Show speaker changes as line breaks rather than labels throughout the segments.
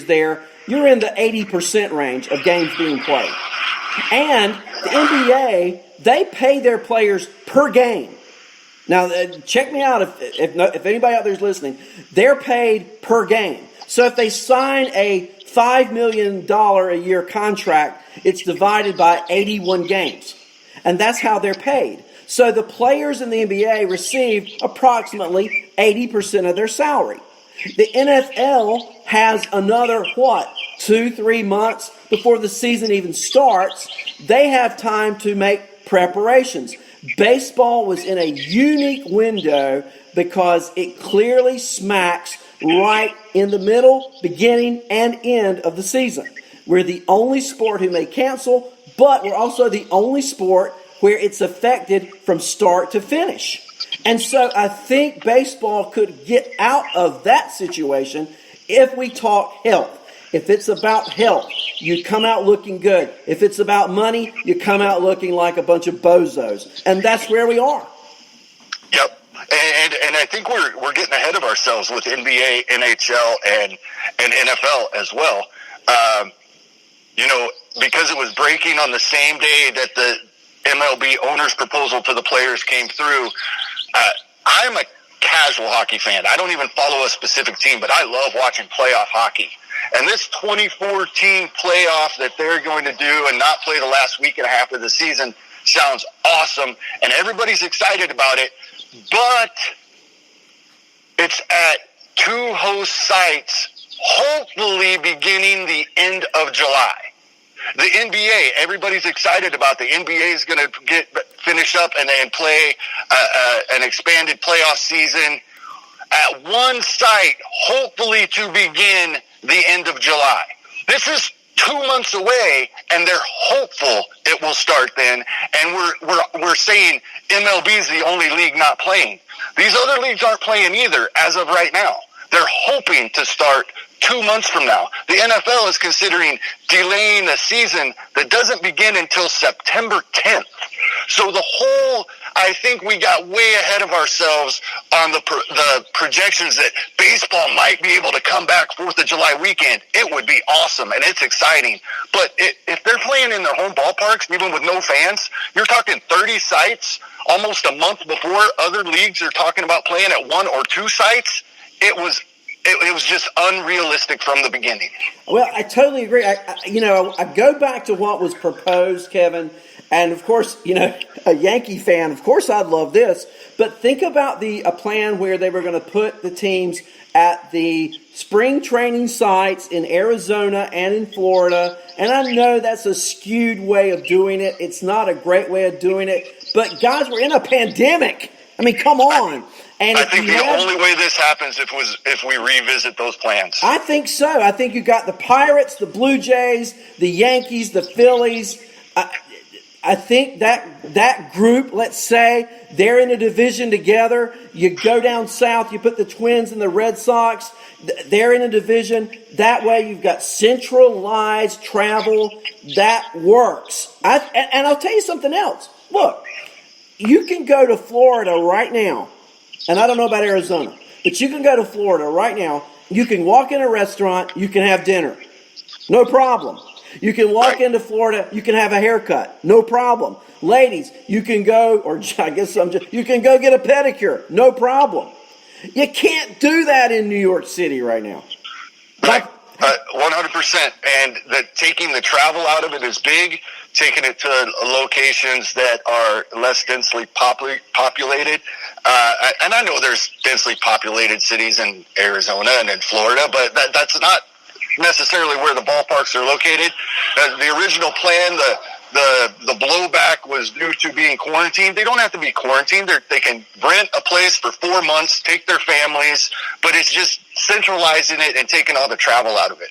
there, you're in the 80% range of games being played. And the NBA, they pay their players per game. Now, check me out if anybody out there is listening. They're paid per game. So if they sign a $5 million a year contract, it's divided by 81 games. And that's how they're paid. So the players in the NBA receive approximately 80% of their salary. The NFL has another, 2-3 months before the season even starts. They have time to make preparations. Baseball was in a unique window because it clearly smacks right in the middle, beginning, and end of the season. We're the only sport who may cancel, but we're also the only sport where it's affected from start to finish. And so I think baseball could get out of that situation if we talk health. If it's about health, you come out looking good. If it's about money, you come out looking like a bunch of bozos. And that's where we are.
Yep. And I think we're getting ahead of ourselves with NBA, NHL, and NFL as well. Because it was breaking on the same day that the MLB owner's proposal to the players came through, I'm a casual hockey fan. I don't even follow a specific team, but I love watching playoff hockey. And this 24-team playoff that they're going to do and not play the last week and a half of the season sounds awesome, and everybody's excited about it, but it's at 2 host sites, hopefully beginning the end of July. The NBA, everybody's excited about. The NBA is going to finish up and play an expanded playoff season at one site, hopefully to begin the end of July. This is 2 months away, and they're hopeful it will start then. And we're saying MLB is the only league not playing. These other leagues aren't playing either as of right now. They're hoping to start 2 months from now. The NFL is considering delaying a season that doesn't begin until September 10th. So I think we got way ahead of ourselves on the projections that baseball might be able to come back 4th of July weekend. It would be awesome, and it's exciting. But if they're playing in their home ballparks, even with no fans, you're talking 30 sites almost a month before other leagues are talking about playing at 1 or 2 sites. It was just unrealistic from the beginning.
Well, I totally agree. I go back to what was proposed, Kevin, and of course, a Yankee fan, of course I'd love this, but think about a plan where they were going to put the teams at the spring training sites in Arizona and in Florida, and I know that's a skewed way of doing it. It's not a great way of doing it, but guys, we're in a pandemic. I mean, come on. And
I think the only way this happens if we revisit those plans.
I think so. I think you got the Pirates, the Blue Jays, the Yankees, the Phillies. I think that group, let's say, they're in a division together. You go down south, you put the Twins and the Red Sox. They're in a division. That way you've got centralized travel. That works. And I'll tell you something else. Look, you can go to Florida right now. And I don't know about Arizona, but you can go to Florida right now. You can walk in a restaurant. You can have dinner. No problem. You can walk into Florida. You can have a haircut. No problem. Ladies, you can go, or I guess you can go get a pedicure. No problem. You can't do that in New York City right now.
100%. And taking the travel out of it is big. Taking it to locations that are less densely populated. And I know there's densely populated cities in Arizona and in Florida, but that's not necessarily where the ballparks are located. The original plan, the blowback was due to being quarantined. They don't have to be quarantined. They can rent a place for 4 months, take their families, but it's just centralizing it and taking all the travel out of it.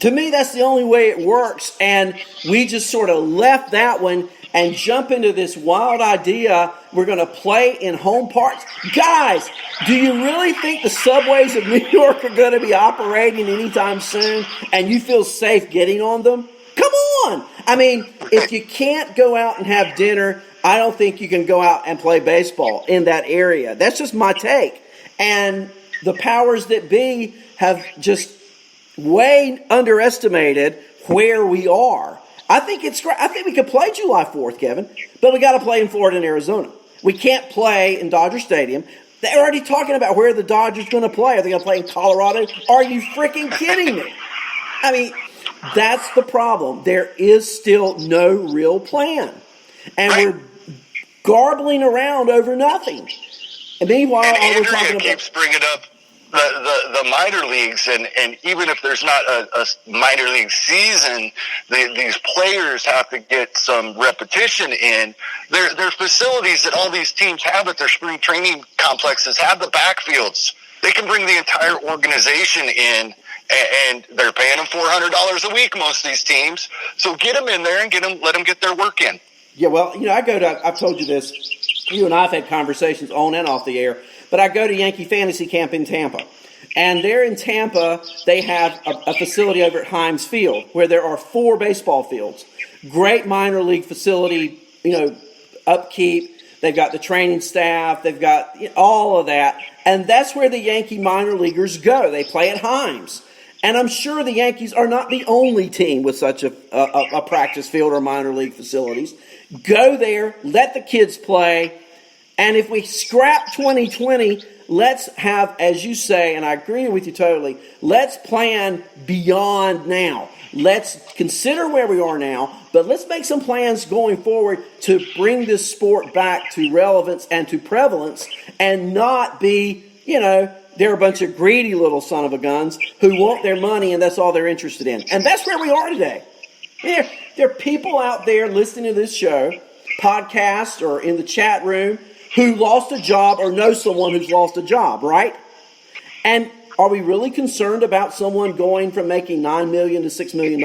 To me, that's the only way it works, and we just sort of left that one and jump into this wild idea we're going to play in home parks. Guys, do you really think the subways of New York are going to be operating anytime soon, and you feel safe getting on them? Come on! I mean, if you can't go out and have dinner, I don't think you can go out and play baseball in that area. That's just my take. And the powers that be have just way underestimated where we are. I think it's great. I think we could play July 4th, Kevin, but we got to play in Florida and Arizona. We can't play in Dodger Stadium. They're already talking about where the Dodgers going to play. Are they going to play in Colorado? Are you freaking kidding me? I mean, that's the problem. There is still no real plan. And we're garbling around over nothing. And meanwhile,
and
all we're
Andrea
talking about
keeps bringing up the minor leagues, and even if there's not a minor league season, these players have to get some repetition in. There are facilities that all these teams have at their spring training complexes, have the backfields. They can bring the entire organization in, and they're paying them $400 a week, most of these teams. So get them in there and let them get their work in.
Yeah, well, I've told you this. You and I have had conversations on and off the air, but I go to Yankee Fantasy Camp in Tampa. And there in Tampa, they have a facility over at Himes Field where there are 4 baseball fields. Great minor league facility, upkeep. They've got the training staff. They've got all of that. And that's where the Yankee minor leaguers go. They play at Himes. And I'm sure the Yankees are not the only team with such a practice field or minor league facilities. Go there, let the kids play, and if we scrap 2020, let's have, as you say, and I agree with you totally, let's plan beyond now. Let's consider where we are now, but let's make some plans going forward to bring this sport back to relevance and to prevalence and not be, they're a bunch of greedy little son of a guns who want their money and that's all they're interested in. And that's where we are today. There are people out there listening to this show, podcast or in the chat room, who lost a job or know someone who's lost a job, right? And are we really concerned about someone going from making $9 million to $6 million?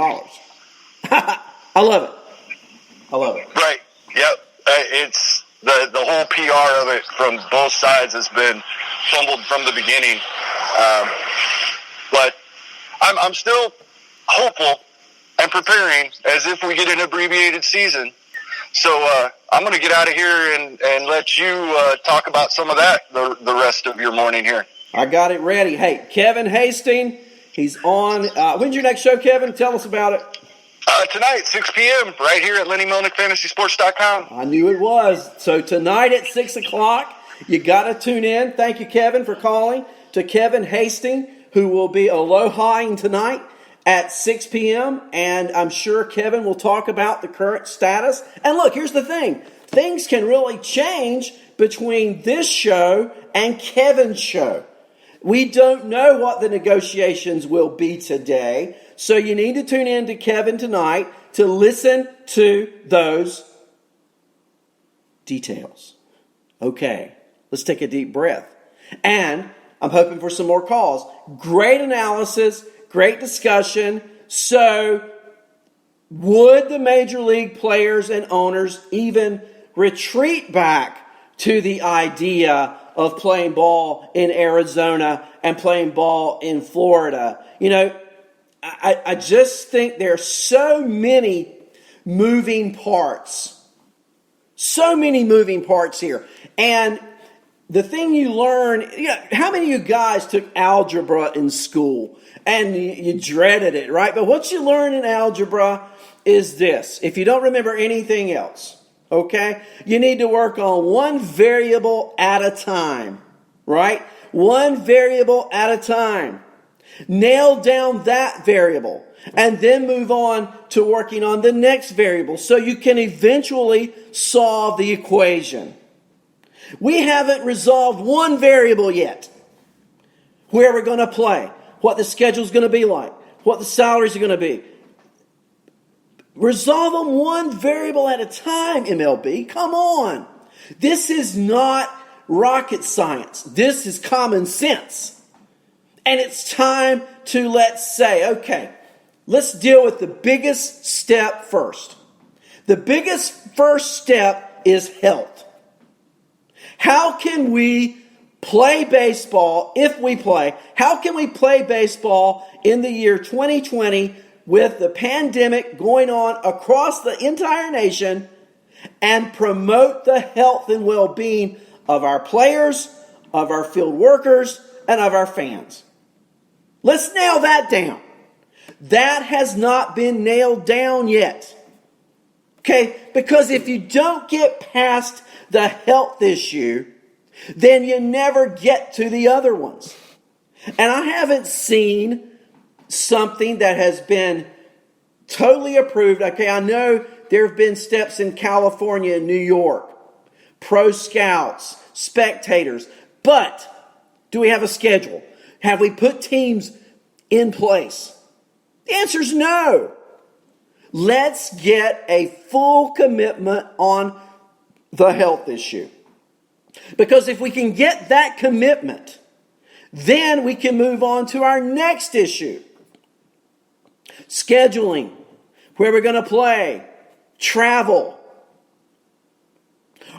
I love it.
Right. Yep. It's the whole PR of it from both sides has been fumbled from the beginning. But I'm still hopeful and preparing as if we get an abbreviated season. So I'm going to get out of here and let you talk about some of that the rest of your morning here.
I got it ready. Hey, Kevin Hastings, he's on. When's your next show, Kevin? Tell us about it.
Tonight, 6 p.m., right here at LennyMelnickFantasySports.com.
I knew it was. So tonight at 6 o'clock, you got to tune in. Thank you, Kevin, for calling. To Kevin Hastings, who will be alohaing tonight at 6 p.m., and I'm sure Kevin will talk about the current status. And look, here's the thing. Things can really change between this show and Kevin's show. We don't know what the negotiations will be today, so you need to tune in to Kevin tonight to listen to those details. Okay, let's take a deep breath. And I'm hoping for some more calls. Great analysis. Great discussion. So, would the major league players and owners even retreat back to the idea of playing ball in Arizona and playing ball in Florida? I just think there are so many moving parts. So many moving parts here. And the thing you learn, how many of you guys took algebra in school? And you dreaded it, right? But what you learn in algebra is this. If you don't remember anything else, okay? You need to work on one variable at a time, right? One variable at a time. Nail down that variable and then move on to working on the next variable so you can eventually solve the equation. We haven't resolved one variable yet. Where we're going to play, what the schedule's going to be like, what the salaries are going to be. Resolve them one variable at a time, MLB. Come on. This is not rocket science. This is common sense. And it's time to, let's say, okay, let's deal with the biggest step first. The biggest first step is health. How can we play baseball, if we play, how can we play baseball in the year 2020 with the pandemic going on across the entire nation and promote the health and well-being of our players, of our field workers, and of our fans? Let's nail that down. That has not been nailed down yet. Okay? Because if you don't get past the health issue, then you never get to the other ones. And I haven't seen something that has been totally approved. Okay, I know there have been steps in California and New York, pro scouts, spectators, but do we have a schedule? Have we put teams in place? The answer is no. Let's get a full commitment on the health issue. Because if we can get that commitment, then we can move on to our next issue. Scheduling, where we're going to play, travel.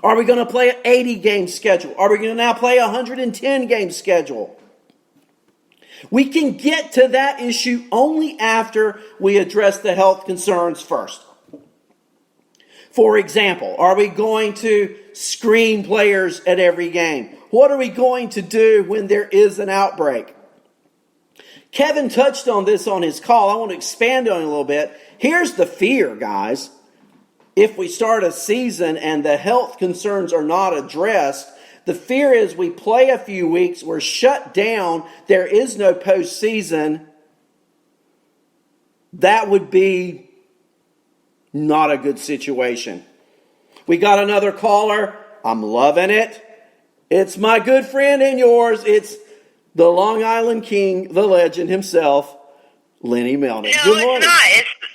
Are we going to play an 80-game schedule? Are we going to now play a 110-game schedule? We can get to that issue only after we address the health concerns first. For example, are we going to screen players at every game? What are we going to do when there is an outbreak? Kevin touched on this on his call. I want to expand on it a little bit. Here's the fear, guys. If we start a season and the health concerns are not addressed, the fear is we play a few weeks, we're shut down, there is no postseason. That would be not a good situation. We got another caller. I'm loving it. It's my good friend and yours. It's the Long Island King, the legend himself, Lenny Melnick.
No, it's not.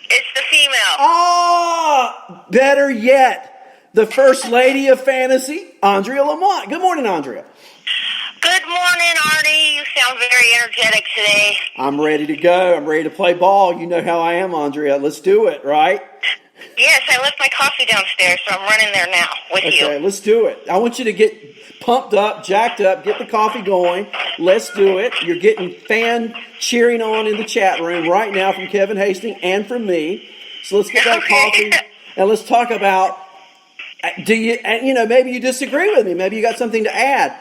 It's the female.
Ah, better yet. The First Lady of Fantasy, Andrea Lamont. Good morning, Andrea.
Good morning, Arnie. You sound very energetic today.
I'm ready to go. I'm ready to play ball. You know how I am, Andrea. Let's do it, right?
Yes, I left my coffee downstairs, so I'm running there now with you.
Okay, let's do it. I want you to get pumped up, jacked up, get the coffee going. Let's do it. You're getting fan cheering on in the chat room right now from Kevin Hastings and from me. So let's get that coffee and let's talk about, maybe you disagree with me. Maybe you got something to add.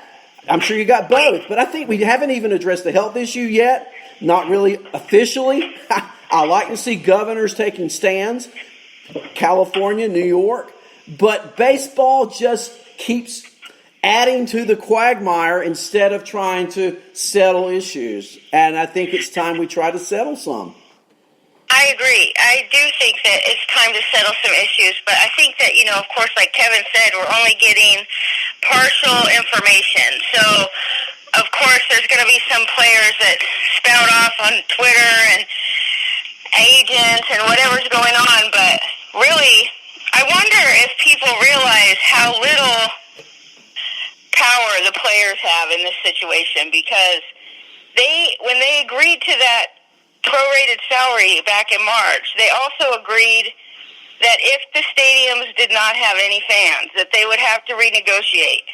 I'm sure you got both, but I think we haven't even addressed the health issue yet. Not really officially. I like to see governors taking stands. California, New York. But baseball just keeps adding to the quagmire instead of trying to settle issues. And I think it's time we try to settle some.
I agree. I do think that it's time to settle some issues, but I think that, of course, like Kevin said, we're only getting partial information. So, of course, there's going to be some players that spout off on Twitter and agents and whatever's going on, but really, I wonder if people realize how little power the players have in this situation, because when they agreed to that prorated salary back in March, they also agreed that if the stadiums did not have any fans, that they would have to renegotiate.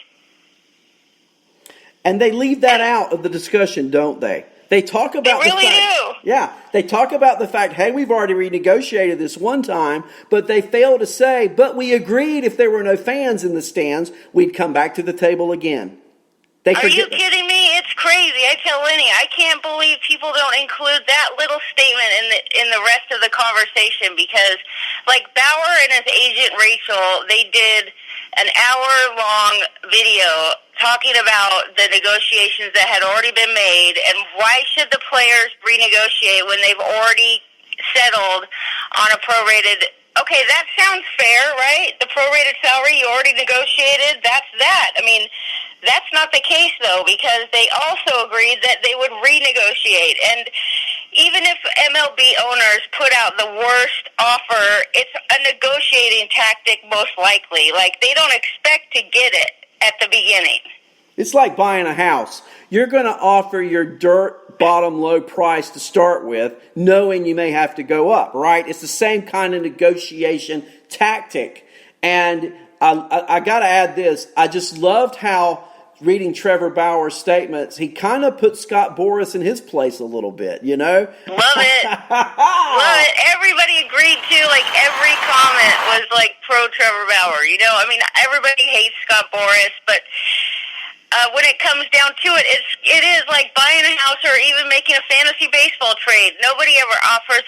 And they leave that out of the discussion, don't they? They talk about
they really
the fact,
do.
Yeah, they talk about the fact, hey, we've already renegotiated this one time, but they fail to say, but we agreed if there were no fans in the stands, we'd come back to the table again.
Are you kidding me? It's crazy. I tell Lenny, I can't believe people don't include that little statement in the rest of the conversation, because like Bauer and his agent Rachel, they did an hour-long video talking about the negotiations that had already been made, and why should the players renegotiate when they've already settled on a prorated. Okay, that sounds fair, right? The prorated salary you already negotiated, that's that. I mean, that's not the case, though, because they also agreed that they would renegotiate. And even if MLB owners put out the worst offer, it's a negotiating tactic most likely. Like, they don't expect to get it at the beginning.
It's like buying a house. You're going to offer your dirt bottom low price to start with, knowing you may have to go up, right? It's the same kind of negotiation tactic. And I got to add this. I just loved how, reading Trevor Bauer's statements, he kind of put Scott Boras in his place a little bit, you know?
Love it. Love it. Everybody agreed to, like, every comment was, like, pro Trevor Bauer, you know? I mean, everybody hates Scott Boras, but when it comes down to it, it is like buying a house or even making a fantasy baseball trade. Nobody ever offers